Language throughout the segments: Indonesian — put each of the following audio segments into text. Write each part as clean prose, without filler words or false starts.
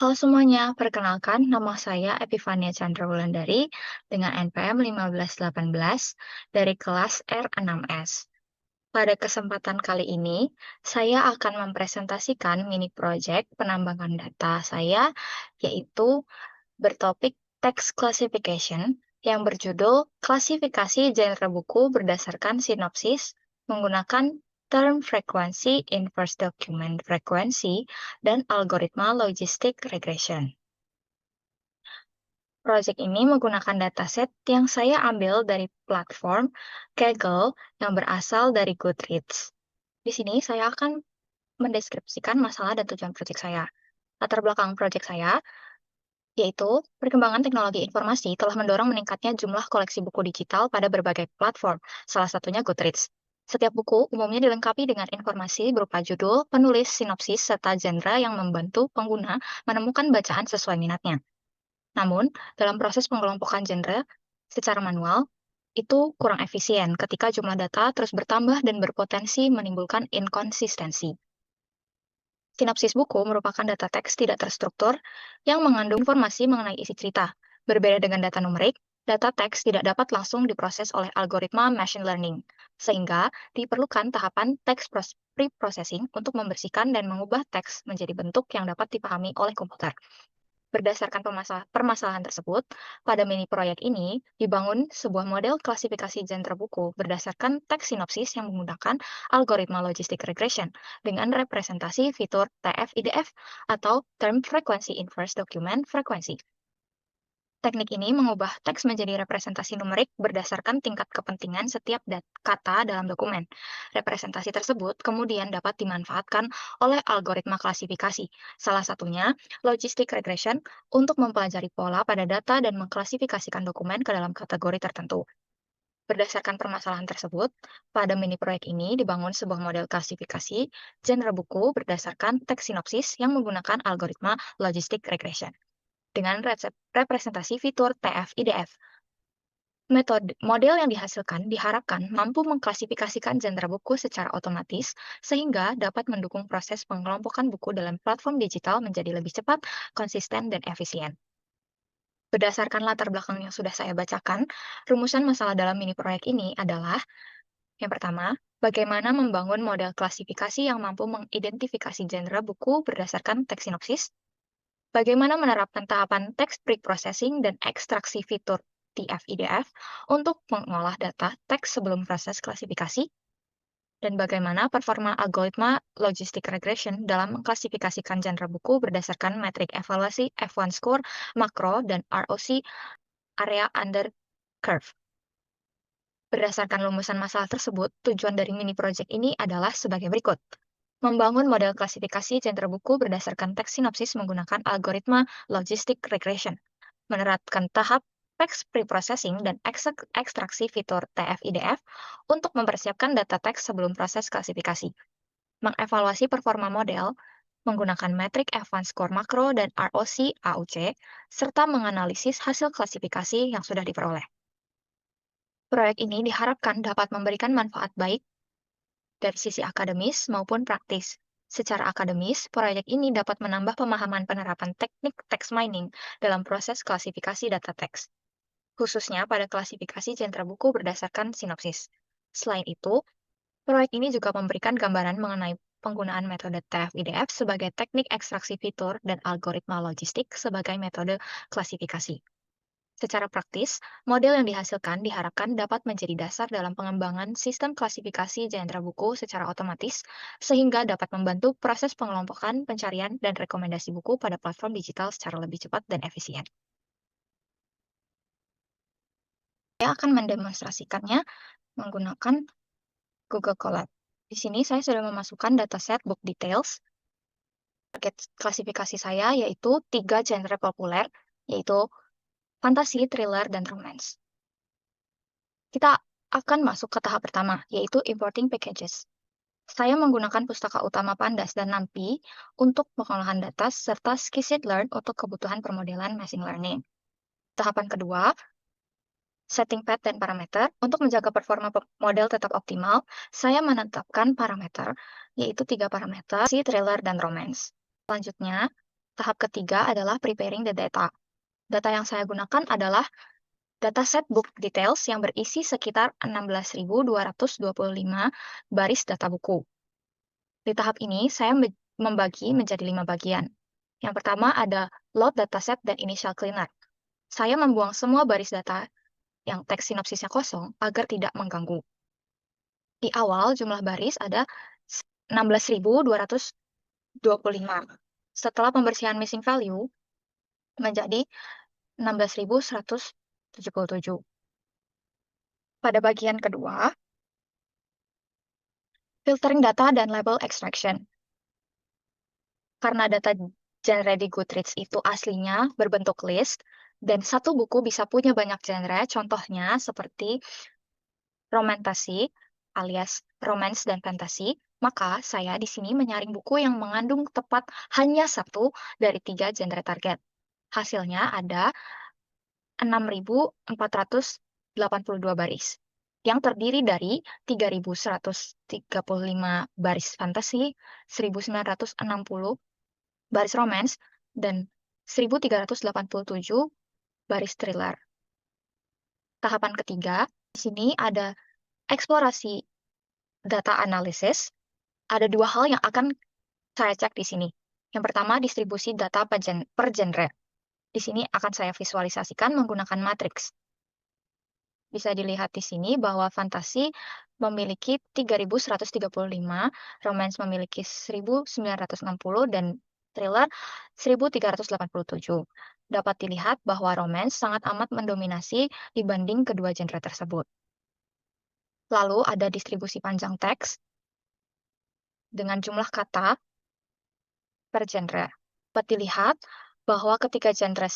Halo semuanya, perkenalkan nama saya Epifania Chandra Wulandari dengan NPM 1518 dari kelas R6S. Pada kesempatan kali ini, saya akan mempresentasikan mini project penambangan data saya, yaitu bertopik Text Classification yang berjudul Klasifikasi Genre Buku berdasarkan sinopsis menggunakan term frekuensi, inverse document frekuensi, dan algoritma logistic regression. Proyek ini menggunakan dataset yang saya ambil dari platform Kaggle yang berasal dari Goodreads. Di sini saya akan mendeskripsikan masalah dan tujuan proyek saya. Latar belakang proyek saya yaitu perkembangan teknologi informasi telah mendorong meningkatnya jumlah koleksi buku digital pada berbagai platform, salah satunya Goodreads. Setiap buku umumnya dilengkapi dengan informasi berupa judul, penulis, sinopsis, serta genre yang membantu pengguna menemukan bacaan sesuai minatnya. Namun, dalam proses pengelompokan genre secara manual, itu kurang efisien ketika jumlah data terus bertambah dan berpotensi menimbulkan inkonsistensi. Sinopsis buku merupakan data teks tidak terstruktur yang mengandung informasi mengenai isi cerita. Berbeda dengan data numerik, data teks tidak dapat langsung diproses oleh algoritma machine learning, sehingga diperlukan tahapan text pre-processing untuk membersihkan dan mengubah teks menjadi bentuk yang dapat dipahami oleh komputer. Berdasarkan permasalahan tersebut, pada mini proyek ini dibangun sebuah model klasifikasi genre buku berdasarkan teks sinopsis yang menggunakan algoritma logistic regression dengan representasi fitur TF-IDF atau Term Frequency Inverse Document Frequency. Teknik ini mengubah teks menjadi representasi numerik berdasarkan tingkat kepentingan setiap kata dalam dokumen. Representasi tersebut kemudian dapat dimanfaatkan oleh algoritma klasifikasi, salah satunya logistic regression, untuk mempelajari pola pada data dan mengklasifikasikan dokumen ke dalam kategori tertentu. Berdasarkan permasalahan tersebut, pada mini proyek ini dibangun sebuah model klasifikasi genre buku berdasarkan teks sinopsis yang menggunakan algoritma logistic regression dengan representasi fitur TF-IDF. Model yang dihasilkan diharapkan mampu mengklasifikasikan genre buku secara otomatis sehingga dapat mendukung proses pengelompokan buku dalam platform digital menjadi lebih cepat, konsisten, dan efisien. Berdasarkan latar belakang yang sudah saya bacakan, rumusan masalah dalam mini proyek ini adalah: yang pertama, bagaimana membangun model klasifikasi yang mampu mengidentifikasi genre buku berdasarkan teks sinopsis. Bagaimana menerapkan tahapan text pre-processing dan ekstraksi fitur TF-IDF untuk mengolah data teks sebelum proses klasifikasi, dan bagaimana performa algoritma logistic regression dalam mengklasifikasikan genre buku berdasarkan metrik evaluasi F1 score, makro, dan ROC, area under curve. Berdasarkan rumusan masalah tersebut, tujuan dari mini project ini adalah sebagai berikut. Membangun model klasifikasi genre buku berdasarkan teks sinopsis menggunakan algoritma logistic regression. Menerapkan tahap text preprocessing dan ekstraksi fitur TF-IDF untuk mempersiapkan data teks sebelum proses klasifikasi. Mengevaluasi performa model menggunakan metrik F1 score makro dan ROC AUC, serta menganalisis hasil klasifikasi yang sudah diperoleh. Proyek ini diharapkan dapat memberikan manfaat baik dari sisi akademis maupun praktis. Secara akademis, proyek ini dapat menambah pemahaman penerapan teknik text mining dalam proses klasifikasi data teks, khususnya pada klasifikasi genre buku berdasarkan sinopsis. Selain itu, proyek ini juga memberikan gambaran mengenai penggunaan metode TF-IDF sebagai teknik ekstraksi fitur dan algoritma logistik sebagai metode klasifikasi. Secara praktis, model yang dihasilkan diharapkan dapat menjadi dasar dalam pengembangan sistem klasifikasi genre buku secara otomatis, sehingga dapat membantu proses pengelompokan, pencarian, dan rekomendasi buku pada platform digital secara lebih cepat dan efisien. Saya akan mendemonstrasikannya menggunakan Google Colab. Di sini saya sudah memasukkan dataset book details. Target klasifikasi saya yaitu 3 genre populer, yaitu fantasi, thriller, dan romance. Kita akan masuk ke tahap pertama, yaitu importing packages. Saya menggunakan pustaka utama Pandas dan NumPy untuk pengolahan data serta Scikit-learn untuk kebutuhan permodelan machine learning. Tahapan kedua, setting path dan parameter. Untuk menjaga performa model tetap optimal, saya menetapkan parameter, yaitu 3 parameter, si thriller dan romance. Selanjutnya, Tahap ketiga adalah preparing the data. Data yang saya gunakan adalah dataset book details yang berisi sekitar 16.225 baris data buku. Di tahap ini, saya membagi menjadi 5 bagian. Yang pertama ada load dataset dan initial cleaner. Saya membuang semua baris data yang teks sinopsisnya kosong agar tidak mengganggu. Di awal, jumlah baris ada 16.225. Setelah pembersihan missing value, menjadi 16.177. Pada bagian kedua, filtering data dan label extraction. Karena data genre di Goodreads itu aslinya berbentuk list, dan satu buku bisa punya banyak genre, contohnya seperti romantasi alias romance dan fantasi, maka saya di sini menyaring buku yang mengandung tepat hanya satu dari 3 genre target. Hasilnya ada 6.482 baris, yang terdiri dari 3.135 baris fantasi, 1.960 baris romance, dan 1.387 baris thriller. Tahapan ketiga, di sini ada eksplorasi data analisis. Ada 2 hal yang akan saya cek di sini. Yang pertama, distribusi data per genre. Di sini akan saya visualisasikan menggunakan matriks. Bisa dilihat di sini bahwa fantasi memiliki 3.135, romance memiliki 1.960, dan thriller 1.387. Dapat dilihat bahwa romance sangat amat mendominasi dibanding kedua genre tersebut. Lalu ada distribusi panjang teks dengan jumlah kata per genre. Dapat dilihat bahwa ketiga genre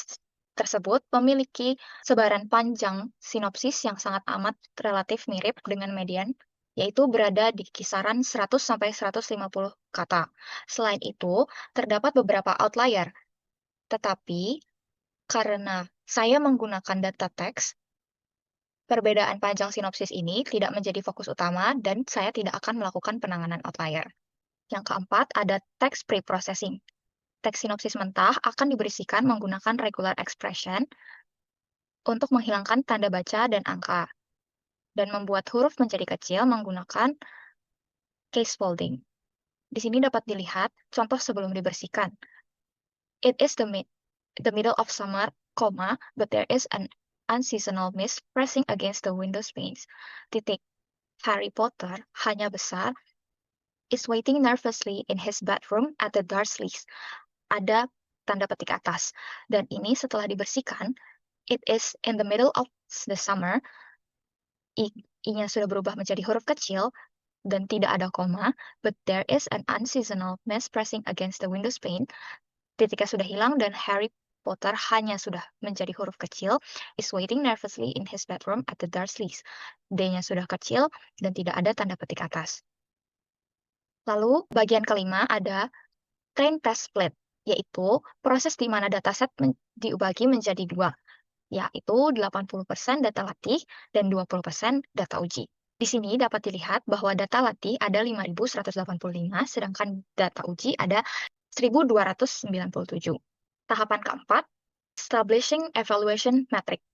tersebut memiliki sebaran panjang sinopsis yang sangat amat relatif mirip dengan median, yaitu berada di kisaran 100-150 kata. Selain itu, terdapat beberapa outlier, tetapi karena saya menggunakan data teks, perbedaan panjang sinopsis ini tidak menjadi fokus utama dan saya tidak akan melakukan penanganan outlier. Yang keempat, ada text pre-processing. Teks sinopsis mentah akan diberisikan menggunakan regular expression untuk menghilangkan tanda baca dan angka, dan membuat huruf menjadi kecil menggunakan case folding. Di sini dapat dilihat contoh sebelum dibersihkan. It is the middle of summer, but there is an unseasonal mist pressing against the window panes. Titik. Harry Potter, hanya besar, is waiting nervously in his bedroom at the Dursleys. Ada tanda petik atas. Dan ini setelah dibersihkan, it is in the middle of the summer, I-nya sudah berubah menjadi huruf kecil, dan tidak ada koma, but there is an unseasonal mist pressing against the window pane. Titiknya sudah hilang, dan Harry Potter hanya sudah menjadi huruf kecil, is waiting nervously in his bedroom at the Dursleys. D-nya sudah kecil, dan tidak ada tanda petik atas. Lalu, bagian kelima ada train test split, yaitu proses di mana dataset dibagi menjadi 2, yaitu 80% data latih dan 20% data uji. Di sini dapat dilihat bahwa data latih ada 5.185, sedangkan data uji ada 1.297. Tahapan keempat, establishing evaluation metric.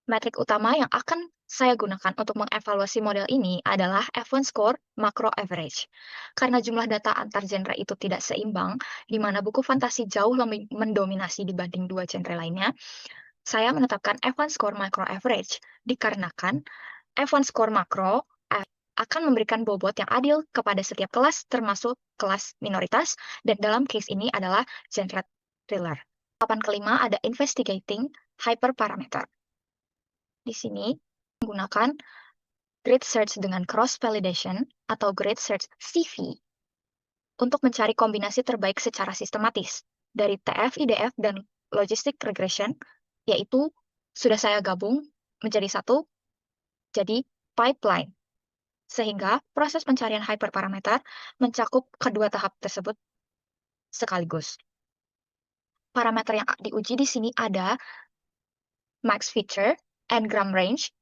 Metrik utama yang akan saya gunakan untuk mengevaluasi model ini adalah F1 score macro average. Karena jumlah data antar genre itu tidak seimbang, di mana buku fantasi jauh lebih mendominasi dibanding 2 genre lainnya, saya menetapkan F1 score macro average dikarenakan F1 score macro akan memberikan bobot yang adil kepada setiap kelas, termasuk kelas minoritas, dan dalam case ini adalah genre thriller. Tahapan kelima ada investigating hyperparameter. Di sini menggunakan grid search dengan cross validation atau grid search CV untuk mencari kombinasi terbaik secara sistematis dari TF, IDF, dan logistic regression, yaitu sudah saya gabung menjadi satu, jadi pipeline. Sehingga proses pencarian hyperparameter mencakup kedua tahap tersebut sekaligus. Parameter yang diuji di sini ada max feature, n-gram range,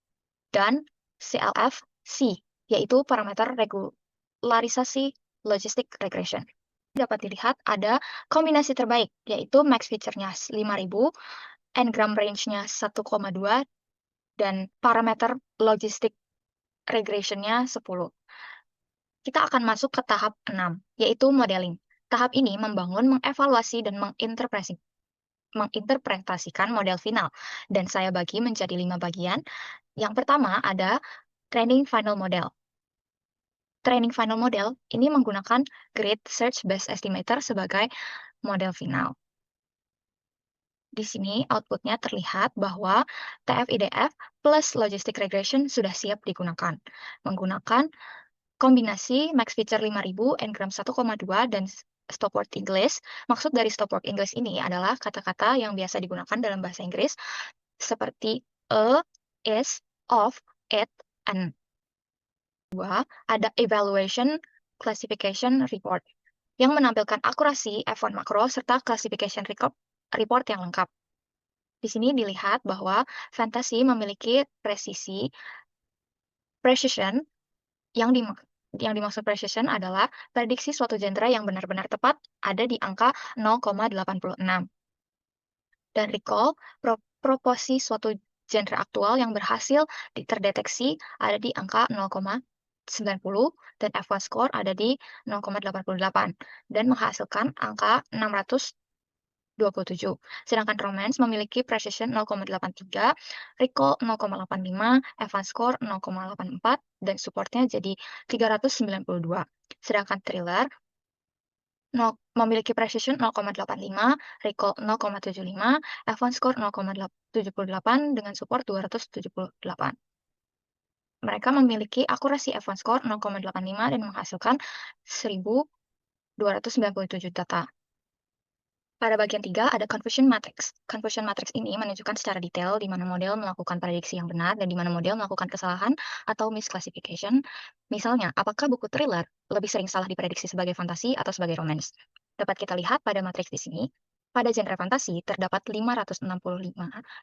dan CLFC, yaitu parameter regularisasi logistic regression. Dapat dilihat ada kombinasi terbaik, yaitu max feature-nya 5.000, n-gram range-nya 1,2, dan parameter logistic regression-nya 10. Kita akan masuk ke tahap 6, yaitu modeling. Tahap ini membangun, mengevaluasi, dan menginterpretasikan model final, dan saya bagi menjadi 5 bagian. Yang pertama ada training final model. Training final model ini menggunakan Grid Search Best Estimator sebagai model final. Di sini outputnya terlihat bahwa TF-IDF plus Logistic Regression sudah siap digunakan. Menggunakan kombinasi max feature 5.000, n-gram 1,2, dan stop word English. Maksud dari stop word English ini adalah kata-kata yang biasa digunakan dalam bahasa Inggris seperti a, is, of, it, and. Kedua, ada evaluation classification report yang menampilkan akurasi F1 makro serta classification report yang lengkap. Di sini dilihat bahwa fantasi memiliki precision yang dimaksud precision adalah prediksi suatu genre yang benar-benar tepat ada di angka 0,86. Dan recall, proporsi suatu genre aktual yang berhasil terdeteksi ada di angka 0,90 dan F1 score ada di 0,88 dan menghasilkan angka 627. Sedangkan romance memiliki precision 0,83, recall 0,85, F1 score 0,84 dan supportnya jadi 392. Sedangkan thriller memiliki precision 0,85, recall 0,75, F1 score 0,78 dengan support 278. Mereka memiliki akurasi F1 score 0,85 dan menghasilkan 1.297 data. Pada bagian 3 ada confusion matrix. Confusion matrix ini menunjukkan secara detail di mana model melakukan prediksi yang benar dan di mana model melakukan kesalahan atau misclassification. Misalnya, apakah buku thriller lebih sering salah diprediksi sebagai fantasi atau sebagai romance? Dapat kita lihat pada matriks di sini. Pada genre fantasi, terdapat 565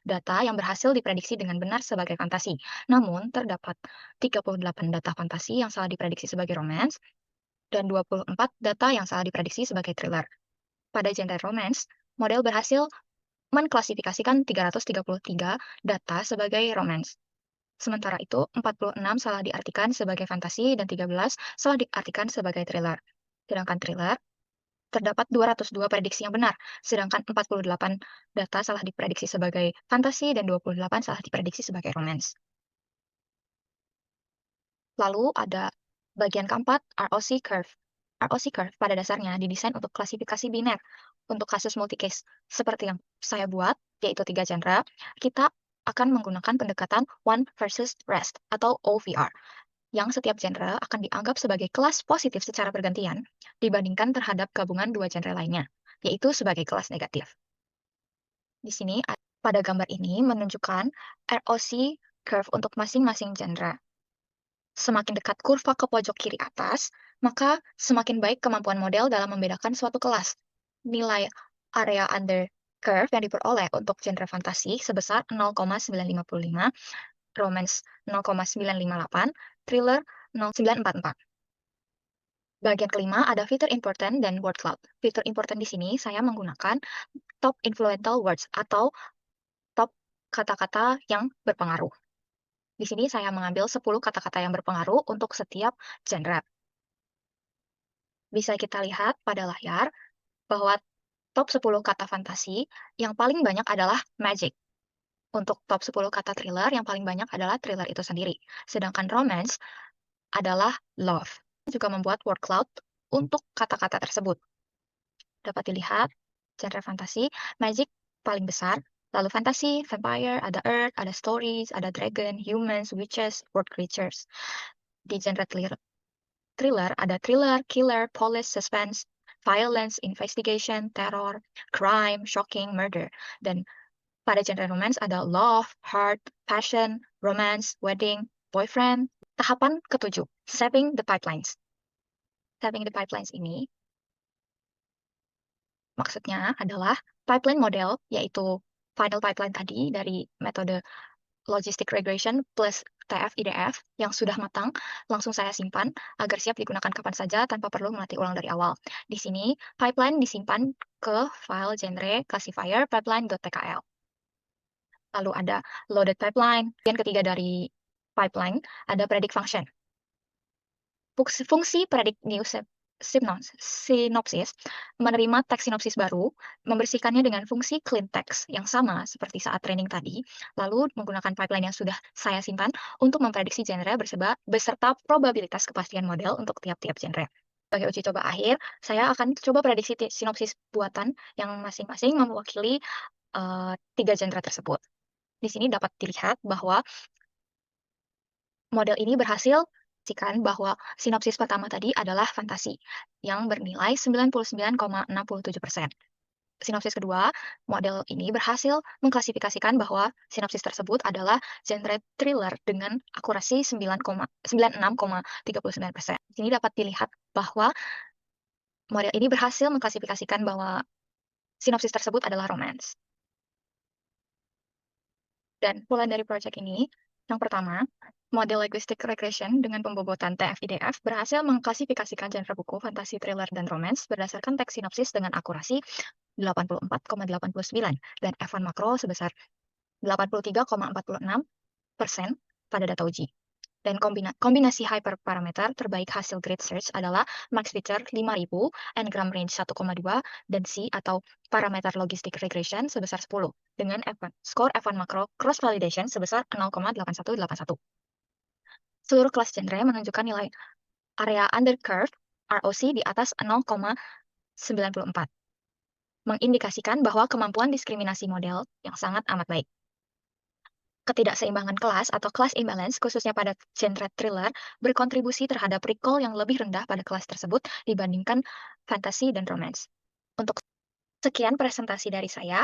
data yang berhasil diprediksi dengan benar sebagai fantasi. Namun, terdapat 38 data fantasi yang salah diprediksi sebagai romance dan 24 data yang salah diprediksi sebagai thriller. Pada genre romance, model berhasil mengklasifikasikan 333 data sebagai romance. Sementara itu, 46 salah diartikan sebagai fantasi dan 13 salah diartikan sebagai thriller. Sedangkan thriller, terdapat 202 prediksi yang benar, sedangkan 48 data salah diprediksi sebagai fantasi dan 28 salah diprediksi sebagai romance. Lalu ada bagian keempat, ROC curve. ROC curve pada dasarnya didesain untuk klasifikasi biner. Untuk kasus multicase seperti yang saya buat, yaitu 3 genre, kita akan menggunakan pendekatan one versus rest atau OVR, yang setiap genre akan dianggap sebagai kelas positif secara bergantian dibandingkan terhadap gabungan 2 genre lainnya, yaitu sebagai kelas negatif. Di sini, pada gambar ini menunjukkan ROC curve untuk masing-masing genre. Semakin dekat kurva ke pojok kiri atas, maka semakin baik kemampuan model dalam membedakan suatu kelas. Nilai area under curve yang diperoleh untuk genre fantasi sebesar 0,955, romance 0,958, thriller 0,944. Bagian kelima ada fitur important dan word cloud. Fitur important di sini saya menggunakan top influential words atau top kata-kata yang berpengaruh. Di sini saya mengambil 10 kata-kata yang berpengaruh untuk setiap genre. Bisa kita lihat pada layar bahwa top 10 kata fantasi yang paling banyak adalah magic. Untuk top 10 kata thriller yang paling banyak adalah thriller itu sendiri. Sedangkan romance adalah love. Juga membuat word cloud untuk kata-kata tersebut. Dapat dilihat genre fantasi, magic paling besar, lalu fantasy, vampire, ada earth, ada stories, ada dragon, humans, witches, world creatures. Di genre thriller ada thriller, killer, police, suspense, violence, investigation, terror, crime, shocking, murder. Dan pada genre romance ada love, heart, passion, romance, wedding, boyfriend. Tahapan ketujuh, stepping the pipelines. Stepping the pipelines ini maksudnya adalah pipeline model, yaitu final pipeline tadi dari metode logistic regression plus TF-IDF yang sudah matang, langsung saya simpan agar siap digunakan kapan saja tanpa perlu melatih ulang dari awal. Di sini, pipeline disimpan ke file genre classifier pipeline.tkl. Lalu ada loaded pipeline. Yang ketiga dari pipeline ada predict function. Fungsi predict new sinopsis menerima teks sinopsis baru, membersihkannya dengan fungsi clean text yang sama seperti saat training tadi, lalu menggunakan pipeline yang sudah saya simpan untuk memprediksi genre beserta probabilitas kepastian model untuk tiap-tiap genre. Sebagai uji coba akhir, saya akan coba prediksi sinopsis buatan yang masing-masing mewakili 3 genre tersebut. Di sini dapat dilihat bahwa model ini berhasil memastikan bahwa sinopsis pertama tadi adalah fantasi, yang bernilai 99,67%. Sinopsis kedua, model ini berhasil mengklasifikasikan bahwa sinopsis tersebut adalah genre thriller dengan akurasi 96,39%. Di sini dapat dilihat bahwa model ini berhasil mengklasifikasikan bahwa sinopsis tersebut adalah romance. Dan mulai dari proyek ini, yang pertama, model linguistic regression dengan pembobotan TF-IDF berhasil mengklasifikasikan genre buku fantasi, thriller, dan romance berdasarkan teks sinopsis dengan akurasi 84,89 dan F1 makro sebesar 83,46% pada data uji. Dan kombinasi hyperparameter terbaik hasil grid search adalah max feature 5000, n-gram range 1,2, dan C atau parameter logistic regression sebesar 10, dengan skor F1 makro cross validation sebesar 0,8181. Seluruh kelas genre menunjukkan nilai area under curve ROC di atas 0,94, mengindikasikan bahwa kemampuan diskriminasi model yang sangat amat baik. Ketidakseimbangan kelas atau class imbalance khususnya pada genre thriller berkontribusi terhadap recall yang lebih rendah pada kelas tersebut dibandingkan fantasi dan romance. Untuk sekian presentasi dari saya,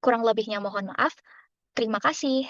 kurang lebihnya mohon maaf. Terima kasih.